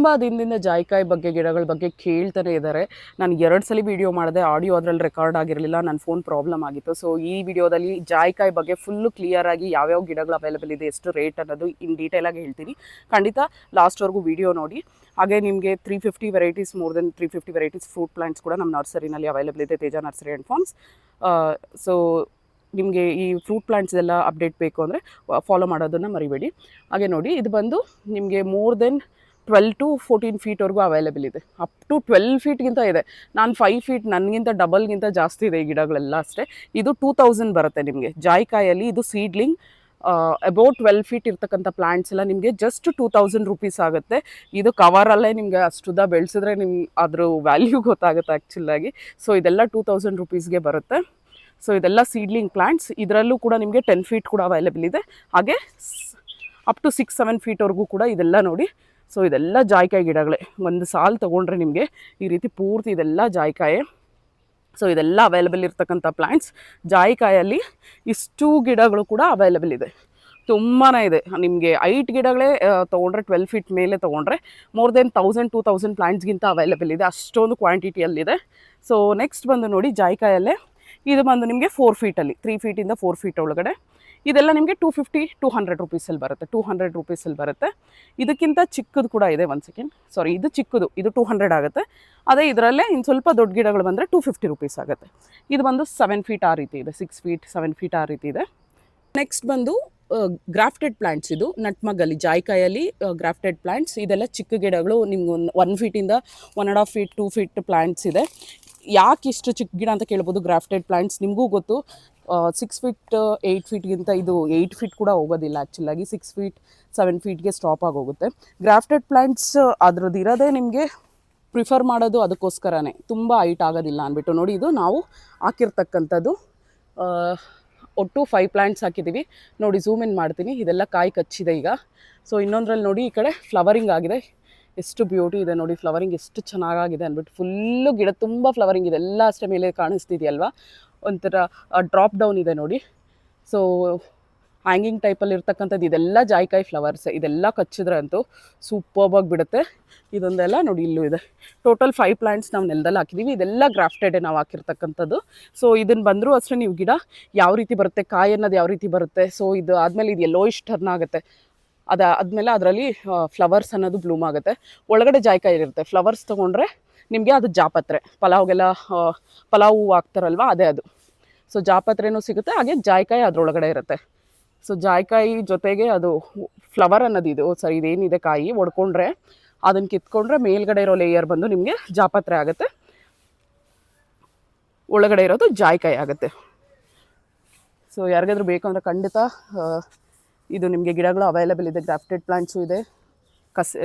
ತುಂಬ ದಿನದಿಂದ ಜಾಯಿಕಾಯಿ ಬಗ್ಗೆ ಗಿಡಗಳ ಬಗ್ಗೆ ಕೇಳ್ತಾನೆ ಇದ್ದಾರೆ. ನಾನು 2 ಸಲ ವಿಡಿಯೋ ಮಾಡಿದೆ, ಆಡಿಯೋ ಅದರಲ್ಲಿ ರೆಕಾರ್ಡ್ ಆಗಿರಲಿಲ್ಲ, ನನ್ನ ಫೋನ್ ಪ್ರಾಬ್ಲಮ್ ಆಗಿತ್ತು. ಸೊ ಈ ವಿಡಿಯೋದಲ್ಲಿ ಜಾಯಿಕಾಯಿ ಬಗ್ಗೆ ಫುಲ್ಲು ಕ್ಲಿಯರಾಗಿ ಯಾವ್ಯಾವ ಗಿಡಗಳು ಅವೈಲೇಬಲ್ ಇದೆ, ಎಷ್ಟು ರೇಟ್ ಅನ್ನೋದು ಇನ್ ಡೀಟೇಲಾಗಿ ಹೇಳ್ತೀನಿ. ಖಂಡಿತ ಲಾಸ್ಟ್ವರೆಗೂ ವಿಡಿಯೋ ನೋಡಿ. ಹಾಗೆ ನಿಮಗೆ 350 varieties, more than 350 varieties fruit plants ಕೂಡ ನಮ್ಮ ನರ್ಸರಿನಲ್ಲಿ ಅವೈಲೇಬಲ್ ಇದೆ, Teja nursery and forms. So ನಿಮಗೆ ಈ ಫ್ರೂಟ್ ಪ್ಲಾಂಟ್ಸ್ ಎಲ್ಲ ಅಪ್ಡೇಟ್ ಬೇಕು ಅಂದರೆ ಫಾಲೋ ಮಾಡೋದನ್ನು ಮರಿಬೇಡಿ. ಹಾಗೆ ನೋಡಿ, ಇದು ಬಂದು ನಿಮಗೆ ಮೋರ್ ದೆನ್ 12 to 14 ಫೀಟ್ವರೆಗೂ ಅವೈಲೇಬಲ್ ಇದೆ. ಅಪ್ ಟು 12 ಫೀಟ್ಗಿಂತ ಇದೆ. ನಾನು 5 ಫೀಟ್, ನನಗಿಂತ ಡಬಲ್ಗಿಂತ ಜಾಸ್ತಿ ಇದೆ ಈ ಗಿಡಗಳೆಲ್ಲ ಅಷ್ಟೇ. ಇದು 2000 ಬರುತ್ತೆ ನಿಮಗೆ ಜಾಯಿಕಾಯಲ್ಲಿ. ಇದು ಸೀಡ್ಲಿಂಗ್ ಅಬೌಟ್ 12 ಫೀಟ್ ಇರ್ತಕ್ಕಂಥ ಪ್ಲಾಂಟ್ಸ್ ಎಲ್ಲ ನಿಮಗೆ ಜಸ್ಟ್ 2000 ರುಪೀಸ್ ಆಗುತ್ತೆ. ಇದು ಕವರಲ್ಲೇ ನಿಮಗೆ ಅಷ್ಟುದ ಬೆಳೆಸಿದ್ರೆ ನಿಮ್ಗೆ ಅದ್ರ ವ್ಯಾಲ್ಯೂ ಗೊತ್ತಾಗುತ್ತೆ ಆ್ಯಕ್ಚುಲಾಗಿ. ಸೊ ಇದೆಲ್ಲ 2000 ರುಪೀಸ್ಗೆ ಬರುತ್ತೆ. ಸೊ ಇದೆಲ್ಲ ಸೀಡ್ಲಿಂಗ್ ಪ್ಲಾಂಟ್ಸ್. ಇದರಲ್ಲೂ ಕೂಡ ನಿಮಗೆ 10 ಫೀಟ್ ಕೂಡ ಅವೈಲೇಬಲ್ ಇದೆ. ಹಾಗೆ ಅಪ್ ಟು 6-7 ಫೀಟ್ವರೆಗೂ ಕೂಡ ಇದೆಲ್ಲ ನೋಡಿ. ಸೊ ಇದೆಲ್ಲ ಜಾಯಿಕಾಯಿ ಗಿಡಗಳೇ. ಒಂದು ಸಾಲು ತೊಗೊಂಡ್ರೆ ನಿಮಗೆ ಈ ರೀತಿ ಪೂರ್ತಿ ಇದೆಲ್ಲ ಜಾಯಿಕಾಯೇ. ಸೊ ಇದೆಲ್ಲ ಅವೈಲೇಬಲ್ ಇರ್ತಕ್ಕಂಥ ಪ್ಲಾಂಟ್ಸ್. ಜಾಯಿಕಾಯಲ್ಲಿ ಇಷ್ಟು ಗಿಡಗಳು ಕೂಡ ಅವೈಲೇಬಲ್ ಇದೆ, ತುಂಬಾ ಇದೆ. ನಿಮಗೆ 8 ಗಿಡಗಳೇ ತೊಗೊಂಡ್ರೆ 12 ಫೀಟ್ ಮೇಲೆ ತೊಗೊಂಡ್ರೆ ಮೋರ್ ದೆನ್ 1000-2000 ಪ್ಲಾಂಟ್ಸ್ಗಿಂತ ಅವೈಲೇಬಲ್ ಇದೆ, ಅಷ್ಟೊಂದು ಕ್ವಾಂಟಿಟಿಯಲ್ಲಿದೆ. ಸೊ ನೆಕ್ಸ್ಟ್ ಬಂದು ನೋಡಿ, ಜಾಯಿಕಾಯಲ್ಲೇ ಇದು ಬಂದು ನಿಮಗೆ 4 ಫೀಟಲ್ಲಿ, 3 ಫೀಟಿಂದ 4 ಫೀಟ್ ಒಳಗಡೆ ಇದೆಲ್ಲ ನಿಮಗೆ 250-200 ರುಪೀಸಲ್ಲಿ ಬರುತ್ತೆ, 200 ರುಪೀಸಲ್ಲಿ ಬರುತ್ತೆ. ಇದಕ್ಕಿಂತ ಚಿಕ್ಕದು ಕೂಡ ಇದೆ. 1 ಸೆಕೆಂಡ್, ಸಾರಿ, ಇದು ಚಿಕ್ಕದು, ಇದು 200 ಆಗುತ್ತೆ. ಅದೇ ಇದರಲ್ಲೇ ಇನ್ನು ಸ್ವಲ್ಪ ದೊಡ್ಡ ಗಿಡಗಳು ಬಂದರೆ 250 ರುಪೀಸ್ ಆಗುತ್ತೆ. ಇದು ಬಂದು 7 ಫೀಟ್ ಆ ರೀತಿ ಇದೆ, 6 ಫೀಟ್ 7 ಫೀಟ್ ಆ ರೀತಿ ಇದೆ. ನೆಕ್ಸ್ಟ್ ಬಂದು ಗ್ರಾಫ್ಟೆಡ್ ಪ್ಲಾಂಟ್ಸ್. ಇದು ನಟ್ಮಗಲ್ಲಿ ಜಾಯಿಕಾಯಲ್ಲಿ ಗ್ರಾಫ್ಟೆಡ್ ಪ್ಲಾಂಟ್ಸ್. ಇದೆಲ್ಲ ಚಿಕ್ಕ ಗಿಡಗಳು, ನಿಮ್ಗೆ 1 ಫೀಟಿಂದ 1.5 ಫೀಟ್ 2 ಫೀಟ್ ಪ್ಲಾಂಟ್ಸ್ ಇದೆ. ಯಾಕೆ ಇಷ್ಟು ಚಿಕ್ಕ ಗಿಡ ಅಂತ ಕೇಳ್ಬೋದು. ಗ್ರಾಫ್ಟೆಡ್ ಪ್ಲಾಂಟ್ಸ್ ನಿಮಗೂ ಗೊತ್ತು, 6 ಫೀಟ್ 8 ಫೀಟ್ಗಿಂತ ಇದು 8 ಫೀಟ್ ಕೂಡ ಹೋಗೋದಿಲ್ಲ ಆ್ಯಕ್ಚುಲಾಗಿ. 6 ಫೀಟ್ 7 ಫೀಟ್ಗೆ ಸ್ಟಾಪ್ ಆಗೋಗುತ್ತೆ. ಗ್ರಾಫ್ಟೆಡ್ ಪ್ಲಾಂಟ್ಸ್ ಅದ್ರದ್ದು ಇರೋದೇ ನಿಮಗೆ ಪ್ರಿಫರ್ ಮಾಡೋದು ಅದಕ್ಕೋಸ್ಕರನೇ, ತುಂಬ ಹೈಟ್ ಆಗೋದಿಲ್ಲ ಅಂದ್ಬಿಟ್ಟು. ನೋಡಿ, ಇದು ನಾವು ಹಾಕಿರ್ತಕ್ಕಂಥದ್ದು ಒಟ್ಟು 5 ಪ್ಲಾಂಟ್ಸ್ ಹಾಕಿದ್ದೀವಿ. ನೋಡಿ, ಝೂಮ್ ಇನ್ ಮಾಡ್ತೀನಿ. ಇದೆಲ್ಲ ಕಾಯಿ ಕಚ್ಚಿದೆ ಈಗ. ಸೊ ಇನ್ನೊಂದರಲ್ಲಿ ನೋಡಿ, ಈ ಕಡೆ ಫ್ಲವರಿಂಗ್ ಆಗಿದೆ. ಎಷ್ಟು ಬ್ಯೂಟಿ ಇದೆ ನೋಡಿ, ಫ್ಲವರಿಂಗ್ ಎಷ್ಟು ಚೆನ್ನಾಗಿದೆ ಅಂದ್ಬಿಟ್ಟು. ಫುಲ್ಲು ಗಿಡ ತುಂಬ ಫ್ಲವರಿಂಗ್ ಇದೆ, ಎಲ್ಲ ಅಷ್ಟೇ ಮೇಲೆ ಕಾಣಿಸ್ತಿದೆಯಲ್ವಾ, ಒಂಥರ ಡ್ರಾಪ್ ಡೌನ್ ಇದೆ ನೋಡಿ. ಸೊ ಹ್ಯಾಂಗಿಂಗ್ ಟೈಪಲ್ಲಿ ಇರ್ತಕ್ಕಂಥದ್ದು ಇದೆಲ್ಲ ಜಾಯಿಕಾಯಿ ಫ್ಲವರ್ಸ್. ಇದೆಲ್ಲ ಕಚ್ಚಿದ್ರೆ ಅಂತೂ ಸೂಪರ್ಬಾಗಿ ಬಿಡುತ್ತೆ. ಇದೊಂದೆಲ್ಲ ನೋಡಿ, ಇಲ್ಲೂ ಇದೆ. ಟೋಟಲ್ 5 ಪ್ಲಾಂಟ್ಸ್ ನಾವು ನೆಲದಲ್ಲಿ ಹಾಕಿದ್ದೀವಿ. ಇದೆಲ್ಲ ಗ್ರಾಫ್ಟೆಡೇ ನಾವು ಹಾಕಿರ್ತಕ್ಕಂಥದ್ದು. ಸೊ ಇದನ್ನು ಬಂದರೂ ಅಷ್ಟೇ ನೀವು ಗಿಡ ಯಾವ ರೀತಿ ಬರುತ್ತೆ, ಕಾಯಿ ಅನ್ನೋದು ಯಾವ ರೀತಿ ಬರುತ್ತೆ. ಸೊ ಇದು ಆದಮೇಲೆ ಇದು ಯೆಲ್ಲೋಯಿಶ್ ಟರ್ನ್ ಆಗುತ್ತೆ. ಅದಾದಮೇಲೆ ಅದರಲ್ಲಿ ಫ್ಲವರ್ಸ್ ಅನ್ನೋದು ಬ್ಲೂಮ್ ಆಗುತ್ತೆ. ಒಳಗಡೆ ಜಾಯಿಕಾಯಿ ಇರುತ್ತೆ. ಫ್ಲವರ್ಸ್ ತೊಗೊಂಡ್ರೆ ನಿಮಗೆ ಅದು ಜಾಪತ್ರೆ, ಪಲಾವು ಹಾಕ್ತಾರಲ್ವ, ಅದೇ ಅದು. ಸೊ ಜಾಪತ್ರೆನೂ ಸಿಗುತ್ತೆ, ಹಾಗೆ ಜಾಯಿಕಾಯಿ ಅದರೊಳಗಡೆ ಇರುತ್ತೆ. ಸೊ ಜಾಯಿಕಾಯಿ ಜೊತೆಗೆ ಅದು ಫ್ಲವರ್ ಅನ್ನೋದು ಇದು, ಸರಿ, ಇದೇನಿದೆ ಕಾಯಿ ಒಡ್ಕೊಂಡ್ರೆ ಅದನ್ನು ಕಿತ್ಕೊಂಡ್ರೆ ಮೇಲ್ಗಡೆ ಇರೋ ಲೇಯರ್ ಬಂದು ನಿಮಗೆ ಜಾಪತ್ರೆ ಆಗುತ್ತೆ, ಒಳಗಡೆ ಇರೋದು ಜಾಯಿಕಾಯಿ ಆಗುತ್ತೆ. ಸೊ ಯಾರಿಗಾದ್ರೂ ಬೇಕು ಅಂದರೆ ಖಂಡಿತ ಇದು ನಿಮಗೆ ಗಿಡಗಳು ಅವೈಲೇಬಲ್ ಇದೆ. ಗ್ರಾಫ್ಟೆಡ್ ಪ್ಲಾಂಟ್ಸು ಇದೆ,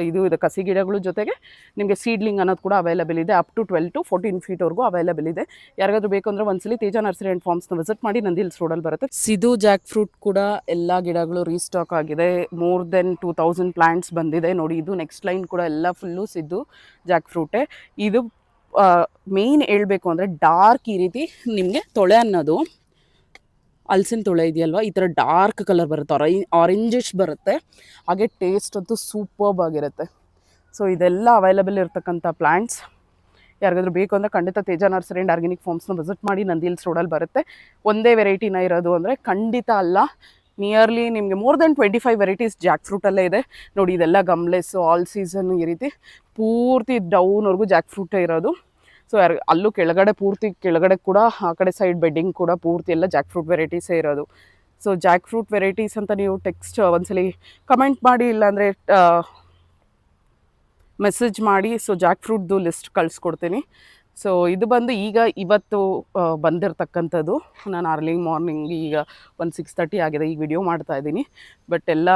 ಇದು ಕಸಿ ಗಿಡಗಳು ಜೊತೆಗೆ ನಿಮಗೆ ಸೀಡ್ಲಿಂಗ್ ಅನ್ನೋದು ಕೂಡ ಅವೈಲೇಬಲ್ ಇದೆ. ಅಪ್ ಟು 12 to 14 ಫೀಟ್ವರೆಗೂ ಅವೈಲೇಬಲ್ ಇದೆ. ಯಾರಿಗಾದ್ರೂ ಬೇಕು ಅಂದರೆ ಒಂದ್ಸಲಿ ತೇಜ ನರ್ಸರಿ ಆ್ಯಂಡ್ ಫಾರ್ಮ್ಸ್ನ ವಿಸಿಟ್ ಮಾಡಿ, ನಂದಿ ಹಿಲ್ಸ್ ರೋಡಲ್ಲಿ ಬರುತ್ತೆ. ಸಿದು ಜಾಕ್ ಫ್ರೂಟ್ ಕೂಡ ಎಲ್ಲ ಗಿಡಗಳು ರೀಸ್ಟಾಕ್ ಆಗಿದೆ. ಮೋರ್ ದೆನ್ 2000 ಪ್ಲಾಂಟ್ಸ್ ಬಂದಿದೆ ನೋಡಿ. ಇದು ನೆಕ್ಸ್ಟ್ ಲೈನ್ ಕೂಡ ಎಲ್ಲ ಫುಲ್ಲು ಸಿದ್ದು ಜಾಕ್ ಫ್ರೂಟೇ. ಇದು ಮೇಯ್ನ್ ಹೇಳ್ಬೇಕು ಅಂದರೆ ಡಾರ್ಕ್ ಈ ರೀತಿ ನಿಮಗೆ ತೊಳೆ ಅನ್ನೋದು, ಹಲಸಿನ ತೊಳೆ ಇದೆಯಲ್ವ, ಈ ಥರ ಡಾರ್ಕ್ ಕಲರ್ ಬರುತ್ತೆ, ಆರೆಂಜಿಶ್ ಬರುತ್ತೆ. ಹಾಗೆ ಟೇಸ್ಟ್ ಅಂತೂ ಸೂಪರ್ಬ್ ಆಗಿರುತ್ತೆ. ಸೊ ಇದೆಲ್ಲ ಅವೈಲೇಬಲ್ ಇರ್ತಕ್ಕಂಥ ಪ್ಲ್ಯಾಂಟ್ಸ್. ಯಾರಿಗಾದ್ರೂ ಬೇಕು ಅಂದರೆ ಖಂಡಿತ ತೇಜ ನರ್ಸರಿ ಆ್ಯಂಡ್ ಆರ್ಗ್ಯಾನಿಕ್ ಫಾರ್ಮ್ಸ್ನ ವಿಸಿಟ್ ಮಾಡಿ, ನಂದಿ ಹಿಲ್ಸ್ ರೋಡಲ್ಲಿ ಬರುತ್ತೆ. ಒಂದೇ ವೆರೈಟಿನ ಇರೋದು ಅಂದರೆ ಖಂಡಿತ ಅಲ್ಲ, ನಿಯರ್ಲಿ ನಿಮಗೆ ಮೋರ್ ದೆನ್ 25 ವೆರೈಟೀಸ್ ಜಾಕ್ ಫ್ರೂಟಲ್ಲೇ ಇದೆ ನೋಡಿ. ಇದೆಲ್ಲ ಗಮ್ಲೆಸ್ಸು, ಆಲ್ ಸೀಸನ್, ಈ ರೀತಿ ಪೂರ್ತಿ ಡೌನ್ವರೆಗೂ ಜಾಕ್ ಫ್ರೂಟೇ ಇರೋದು. ಸೊ ಅಲ್ಲೂ ಕೆಳಗಡೆ ಪೂರ್ತಿ ಕೆಳಗಡೆ ಕೂಡ, ಆ ಕಡೆ ಸೈಡ್ ಬೆಡ್ಡಿಂಗ್ ಕೂಡ ಪೂರ್ತಿ ಎಲ್ಲ ಜಾಕ್ ಫ್ರೂಟ್ ವೆರೈಟೀಸೇ ಇರೋದು. ಸೊ ಜಾಕ್ ಫ್ರೂಟ್ ವೆರೈಟೀಸ್ ಅಂತ ನೀವು ಟೆಕ್ಸ್ಟ್ ಒಂದ್ಸಲಿ ಕಮೆಂಟ್ ಮಾಡಿ, ಇಲ್ಲಾಂದರೆ ಮೆಸೇಜ್ ಮಾಡಿ. ಸೊ ಜಾಕ್ ಫ್ರೂಟ್ದು ಲಿಸ್ಟ್ ಕಳಿಸ್ಕೊಡ್ತೀನಿ. ಸೊ ಇದು ಬಂದು ಇವತ್ತು ಬಂದಿರತಕ್ಕಂಥದ್ದು. ನಾನು ಅರ್ಲಿ ಮಾರ್ನಿಂಗ್ ಈಗ ಒಂದು 6:30 ಆಗಿದೆ, ಈಗ ವಿಡಿಯೋ ಮಾಡ್ತಾ ಇದ್ದೀನಿ. ಬಟ್ ಎಲ್ಲ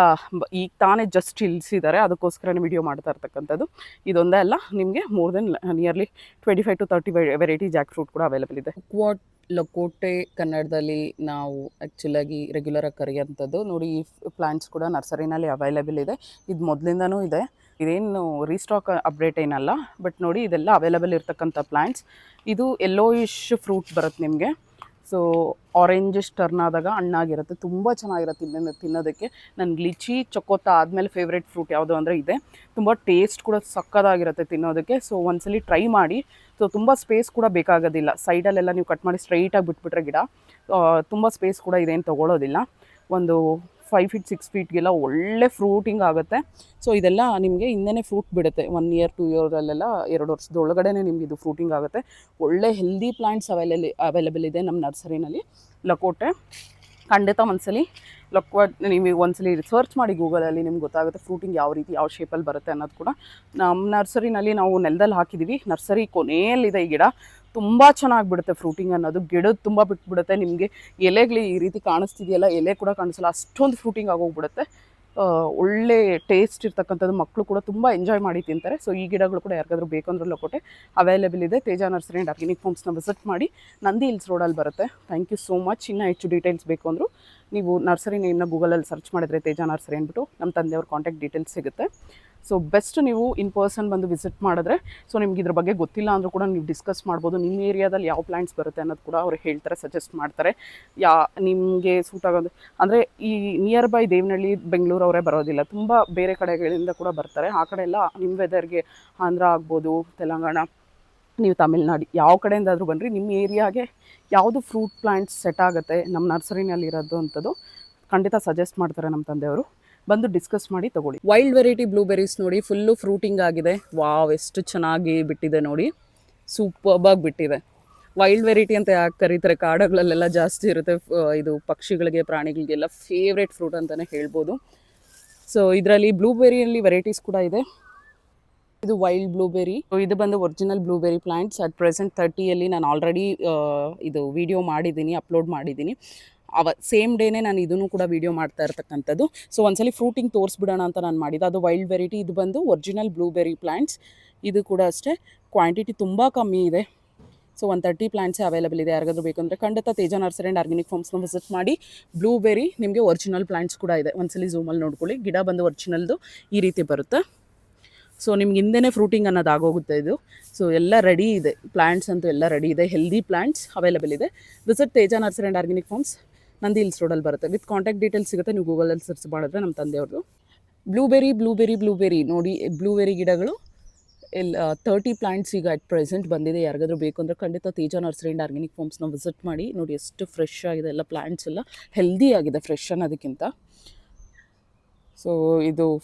ಈಗ ತಾನೇ ಜಸ್ಟ್ ಇಳಿಸಿದ್ದಾರೆ, ಅದಕ್ಕೋಸ್ಕರನೇ ವಿಡಿಯೋ ಮಾಡ್ತಾ ಇರ್ತಕ್ಕಂಥದ್ದು. ಇದೊಂದೇ ಅಲ್ಲ, ನಿಮಗೆ more than nearly 25 to 30 variety Jack fruit ಕೂಡ ಅವೈಲೇಬಲ್ ಇದೆ. ಕ್ವಾಟ್ ಲಕೋಟೆ ಕನ್ನಡದಲ್ಲಿ ನಾವು ಆ್ಯಕ್ಚುಲಾಗಿ ರೆಗ್ಯುಲರಾಗಿ ಕರೆಯೋಂಥದ್ದು ನೋಡಿ. ಈ ಪ್ಲಾಂಟ್ಸ್ ಕೂಡ ನರ್ಸರಿನಲ್ಲಿ ಅವೈಲೇಬಲ್ ಇದೆ. ಇದು ಮೊದಲಿಂದನೂ ಇದೆ, ಇದೇನು ರೀಸ್ಟಾಕ್ ಅಪ್ಡೇಟ್ ಏನಲ್ಲ. ಬಟ್ ನೋಡಿ, ಇದೆಲ್ಲ ಅವೈಲೇಬಲ್ ಇರ್ತಕ್ಕಂಥ ಪ್ಲಾಂಟ್ಸ್. ಇದು ಯೆಲ್ಲೋಯಿಶ್ ಫ್ರೂಟ್ ಬರುತ್ತೆ ನಿಮಗೆ. ಸೊ ಆರೆಂಜಿಶ್ ಟರ್ನ್ ಆದಾಗ ಹಣ್ಣಾಗಿರುತ್ತೆ, ತುಂಬ ಚೆನ್ನಾಗಿರುತ್ತೆ ತಿನ್ನೋದಕ್ಕೆ. ನನಗೆ ಲಿಚಿ ಚೊಕೋತಾ ಆದಮೇಲೆ ಫೇವ್ರೆಟ್ ಫ್ರೂಟ್ ಯಾವುದು ಅಂದರೆ ಇದೆ. ತುಂಬ ಟೇಸ್ಟ್ ಕೂಡ ಸಕ್ಕತ್ತಾಗಿರುತ್ತೆ ತಿನ್ನೋದಕ್ಕೆ. ಸೊ ಒಂದ್ಸಲಿ ಟ್ರೈ ಮಾಡಿ. ಸೊ ತುಂಬ ಸ್ಪೇಸ್ ಕೂಡ ಬೇಕಾಗೋದಿಲ್ಲ, ಸೈಡಲ್ಲೆಲ್ಲ ನೀವು ಕಟ್ ಮಾಡಿ ಸ್ಟ್ರೈಟಾಗಿ ಬಿಟ್ಬಿಟ್ರೆ ಗಿಡ ತುಂಬ ಸ್ಪೇಸ್ ಕೂಡ ಇದೇನು ತೊಗೊಳ್ಳೋದಿಲ್ಲ. ಒಂದು 5 ಫೀಟ್ 6 ಫೀಟ್ಗೆಲ್ಲ ಒಳ್ಳೆ ಫ್ರೂಟಿಂಗ್ ಆಗುತ್ತೆ. ಸೊ ಇದೆಲ್ಲ ನಿಮಗೆ ಹಿಂದೆನೇ ಫ್ರೂಟ್ ಬಿಡುತ್ತೆ, 1 ಇಯರ್ 2 ಇಯರಲ್ಲೆಲ್ಲ 2 ವರ್ಷದೊಳಗಡೆ ನಿಮ್ಗೆ ಇದು ಫ್ರೂಟಿಂಗ್ ಆಗುತ್ತೆ. ಒಳ್ಳೆ ಹೆಲ್ದಿ ಪ್ಲಾಂಟ್ಸ್ ಅವೈಲೇಬಲ್ ಇದೆ ನಮ್ಮ ನರ್ಸರಿನಲ್ಲಿ. ಲಕೋಟೆ ಖಂಡಿತ ಒಂದ್ಸಲಿ ನೀವು ಒಂದ್ಸಲಿ ಸರ್ಚ್ ಮಾಡಿ ಗೂಗಲಲ್ಲಿ, ನಿಮ್ಗೆ ಗೊತ್ತಾಗುತ್ತೆ ಫ್ರೂಟಿಂಗ್ ಯಾವ ರೀತಿ ಯಾವ ಶೇಪಲ್ಲಿ ಬರುತ್ತೆ ಅನ್ನೋದು ಕೂಡ. ನಮ್ಮ ನರ್ಸರಿನಲ್ಲಿ ನಾವು ನೆಲದಲ್ಲಿ ಹಾಕಿದ್ದೀವಿ, ನರ್ಸರಿ ಕೊನೆಯಲ್ಲಿದೆ ಈ ಗಿಡ. ತುಂಬ ಚೆನ್ನಾಗಿ ಬಿಡುತ್ತೆ ಫ್ರೂಟಿಂಗ್ ಅನ್ನೋದು, ಗಿಡದ ತುಂಬ ಬಿಟ್ಬಿಡುತ್ತೆ. ನಿಮಗೆ ಎಲೆಗಳು ಈ ರೀತಿ ಕಾಣಿಸ್ತಿದೆಯಲ್ಲ, ಎಲೆ ಕೂಡ ಕಾಣಿಸಲ್ಲ, ಅಷ್ಟೊಂದು ಫ್ರೂಟಿಂಗ್ ಆಗೋಗ್ಬಿಡುತ್ತೆ. ಒಳ್ಳೆ ಟೇಸ್ಟ್ ಇರ್ತಕ್ಕಂಥದ್ದು, ಮಕ್ಕಳು ಕೂಡ ತುಂಬ ಎಂಜಾಯ್ ಮಾಡಿ ತಿಂತಾರೆ. ಸೊ ಈ ಗಿಡಗಳು ಕೂಡ ಯಾರಿಗಾದ್ರೂ ಬೇಕಂದ್ರೆ ಲಕೋಟೆ ಅವೈಲೇಬಲ್ ಇದೆ. ತೇಜ ನರ್ಸರಿ ಆ್ಯಂಡ್ ಆರ್ಗ್ಯಾನಿಕ್ ಫಾರ್ಮ್ಸ್ನ ವಿಸಿಟ್ ಮಾಡಿ, ನಂದಿ ಹಿಲ್ಸ್ ರೋಡಲ್ಲಿ ಬರುತ್ತೆ. Thank you so much. ಇನ್ನೂ ಹೆಚ್ಚು ಡೀಟೇಲ್ಸ್ ಬೇಕು ಅಂದರೂ ನೀವು ನರ್ಸರಿ ನೇಮ್ನ ಗೂಗಲಲ್ಲಿ ಸರ್ಚ್ ಮಾಡಿದರೆ ತೇಜ ನರ್ಸರಿ ಅಂದ್ಬಿಟ್ಟು ನಮ್ಮ ತಂದೆಯವ್ರ ಕಾಂಟ್ಯಾಕ್ಟ್ ಡೀಟೇಲ್ಸ್ ಸಿಗುತ್ತೆ. ಸೊ ಬೆಸ್ಟ್ ನೀವು ಇನ್ ಪರ್ಸನ್ ಬಂದು ವಿಸಿಟ್ ಮಾಡಿದ್ರೆ, ಸೊ ನಿಮ್ಗೆ ಇದ್ರ ಬಗ್ಗೆ ಗೊತ್ತಿಲ್ಲ ಅಂದರೂ ಕೂಡ ನೀವು ಡಿಸ್ಕಸ್ ಮಾಡ್ಬೋದು. ನಿಮ್ಮ ಏರಿಯಾದಲ್ಲಿ ಯಾವ ಪ್ಲಾಂಟ್ಸ್ ಬರುತ್ತೆ ಅನ್ನೋದು ಕೂಡ ಅವ್ರು ಹೇಳ್ತಾರೆ, ಸಜೆಸ್ಟ್ ಮಾಡ್ತಾರೆ. ನಿಮಗೆ ಸೂಟ್ ಆಗೋದು ಅಂದರೆ ಈ ನಿಯರ್ ಬೈ ದೇವನಹಳ್ಳಿ ಬೆಂಗಳೂರು ಅವರೇ ಬರೋದಿಲ್ಲ, ತುಂಬ ಬೇರೆ ಕಡೆಗಳಿಂದ ಕೂಡ ಬರ್ತಾರೆ. ಆ ಕಡೆ ಎಲ್ಲ ನಿಮ್ಮ ವೆದರ್ಗೆ ಆಂಧ್ರ ಆಗ್ಬೋದು, ತೆಲಂಗಾಣ, ನೀವು ತಮಿಳ್ನಾಡು ಯಾವ ಕಡೆಯಿಂದಾದರೂ ಬನ್ನಿರಿ, ನಿಮ್ಮ ಏರಿಯಾಗೆ ಯಾವುದು ಫ್ರೂಟ್ ಪ್ಲಾಂಟ್ಸ್ ಸೆಟ್ ಆಗುತ್ತೆ ನಮ್ಮ ನರ್ಸರಿನಲ್ಲಿ ಇರೋದು ಅಂಥದ್ದು ಖಂಡಿತ ಸಜೆಸ್ಟ್ ಮಾಡ್ತಾರೆ ನಮ್ಮ ತಂದೆಯವರು. ಬಂದು ಡಿಸ್ಕಸ್ ಮಾಡಿ ತೊಗೊಳ್ಳಿ. ವೈಲ್ಡ್ ವೆರೈಟಿ ಬ್ಲೂಬೆರೀಸ್ ನೋಡಿ, ಫುಲ್ಲು ಫ್ರೂಟಿಂಗ್ ಆಗಿದೆ. ವಾವ್, ಎಷ್ಟು ಚೆನ್ನಾಗಿ ಬಿಟ್ಟಿದೆ ನೋಡಿ, ಸೂಪರ್ಬಾಗಿ ಬಿಟ್ಟಿದೆ. ವೈಲ್ಡ್ ವೆರೈಟಿ ಅಂತ ಯಾಕೆ ಕರೀತಾರೆ, ಕಾಡುಗಳಲ್ಲೆಲ್ಲ ಜಾಸ್ತಿ ಇರುತ್ತೆ. ಇದು ಪಕ್ಷಿಗಳಿಗೆ ಪ್ರಾಣಿಗಳಿಗೆಲ್ಲ ಫೇವ್ರೇಟ್ ಫ್ರೂಟ್ ಅಂತಲೇ ಹೇಳ್ಬೋದು. ಸೊ ಇದರಲ್ಲಿ ಬ್ಲೂಬೆರಿಯಲ್ಲಿ ವೆರೈಟೀಸ್ ಕೂಡ ಇದೆ. ಇದು ವೈಲ್ಡ್ ಬ್ಲೂಬೆರಿ, ಇದು ಬಂದು original blueberry plants. At present 30ಯಲ್ಲಿ ನಾನು ಆಲ್ರೆಡಿ ಇದು ವಿಡಿಯೋ ಮಾಡಿದ್ದೀನಿ, ಅಪ್ಲೋಡ್ ಮಾಡಿದ್ದೀನಿ. ಸೇಮ್ ಡೇನೇ ನಾನು ಇದನ್ನು ಕೂಡ ವಿಡಿಯೋ ಮಾಡ್ತಾ ಇರ್ತಕ್ಕಂಥದ್ದು. ಸೊ ಒಂದ್ಸಲಿ ಫ್ರೂಟಿಂಗ್ ತೋರಿಸ್ಬಿಡೋಣ ಅಂತ ನಾನು ಮಾಡಿದ್ದು. ಅದು ವೈಲ್ಡ್ ವೆರೈಟಿ, ಇದು ಬಂದು ಒರಿಜಿನಲ್ ಬ್ಲೂಬೆರಿ ಪ್ಲಾಂಟ್ಸ್. ಇದು ಕೂಡ ಅಷ್ಟೇ, ಕ್ವಾಂಟಿಟಿ ತುಂಬ ಕಮ್ಮಿ ಇದೆ. ಸೊ 130 ಪ್ಲಾಂಟ್ಸೇ ಅವೈಲೇಬಲ್ ಇದೆ. ಯಾರಿಗಾದ್ರೂ ಬೇಕಂದರೆ ಖಂಡಿತ ತೇಜ ನರ್ಸರಿ ಆ್ಯಂಡ್ ಆರ್ಗ್ಯಾನಿಕ್ ಫಾರ್ಮ್ಸ್ನ ವಿಸಿಟ್ ಮಾಡಿ. ಬ್ಲೂಬೆರಿ ನಿಮಗೆ ಒರಿಜಿನಲ್ ಪ್ಲಾಂಟ್ಸ್ ಕೂಡ ಇದೆ, ಒಂದ್ಸಲಿ ಝೂಮಲ್ಲಿ ನೋಡ್ಕೊಳ್ಳಿ. ಗಿಡ ಬಂದು ಒರಿಜಿನಲ್ದು ಈ ರೀತಿ ಬರುತ್ತೆ. ಸೊ ನಿಮ್ಗೆ ಹಿಂದೆನೇ ಫ್ರೂಟಿಂಗ್ ಅನ್ನೋದು ಆಗೋಗುತ್ತೆ ಇದು. ಸೊ ಎಲ್ಲ ರೆಡಿ ಇದೆ, ಪ್ಲಾಂಟ್ಸ್ ಅಂತೂ ಎಲ್ಲ ರೆಡಿ ಇದೆ, ಹೆಲ್ದಿ ಪ್ಲಾಂಟ್ಸ್ ಅವೈಲೇಬಲ್ ಇದೆ. Visit Teja nursery and organic farms, Nandi hills ರೋಡಲ್ಲಿ ಬರುತ್ತೆ. ವಿತ್ ಕಾಂಟ್ಯಾಕ್ಟ್ ಡೀಟೇಲ್ಸ್ ಸಿಗುತ್ತೆ, ನೀವು ಗೂಗಲಲ್ಲಿ ಸರ್ಚ್ ಮಾಡಿದ್ರೆ ನಮ್ಮ ತಂದೆಯವ್ರದ್ದು. ಬ್ಲೂಬೆರಿ ನೋಡಿ, ಬ್ಲೂಬೆರಿ ಗಿಡಗಳು 30 ಪ್ಲಾಂಟ್ಸ್ ಈಗ ಅಟ್ ಪ್ರೆಸೆಂಟ್ ಬಂದಿದೆ. ಯಾರಿಗಾದ್ರೂ ಬೇಕು ಅಂದರೆ ಖಂಡಿತ ತೇಜ ನರ್ಸರಿ ಆ್ಯಂಡ್ ಆರ್ಗ್ಯಾನಿಕ್ ಫಾರ್ಮ್ಸ್ನ ವಿಸಿಟ್ ಮಾಡಿ. ನೋಡಿ ಎಷ್ಟು ಫ್ರೆಶ್ ಆಗಿದೆ, ಎಲ್ಲ ಪ್ಲಾಂಟ್ಸ್ ಎಲ್ಲ ಹೆಲ್ದಿ ಆಗಿದೆ, ಫ್ರೆಶ್ ಅನ್ನೋದಕ್ಕಿಂತ. ಸೊ ಇದು